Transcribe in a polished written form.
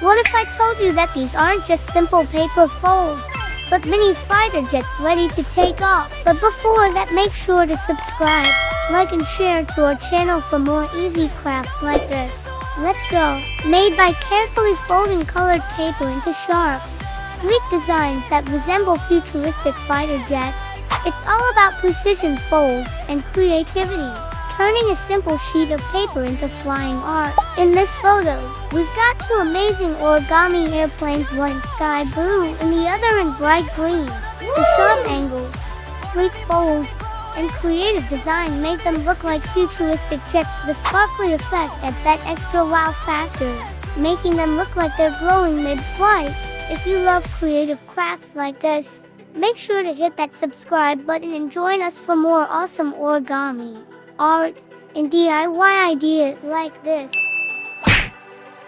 What if I told you that these aren't just simple paper folds, but mini fighter jets ready to take off? But before that, make sure to subscribe, like and share to our channel for more easy crafts like this. Let's go! Made by carefully folding colored paper into sharp, sleek designs that resemble futuristic fighter jets, it's all about precision folds and creativity, turning a simple sheet of paper into flying art. In this photo, we've got two amazing origami airplanes, one sky blue and the other in bright green. The sharp angles, sleek folds, and creative design make them look like futuristic jets. The sparkly effect adds that extra wow factor, making them look like they're glowing mid-flight. If you love creative crafts like this, make sure to hit that subscribe button and join us for more awesome origami, art, and DIY ideas like this.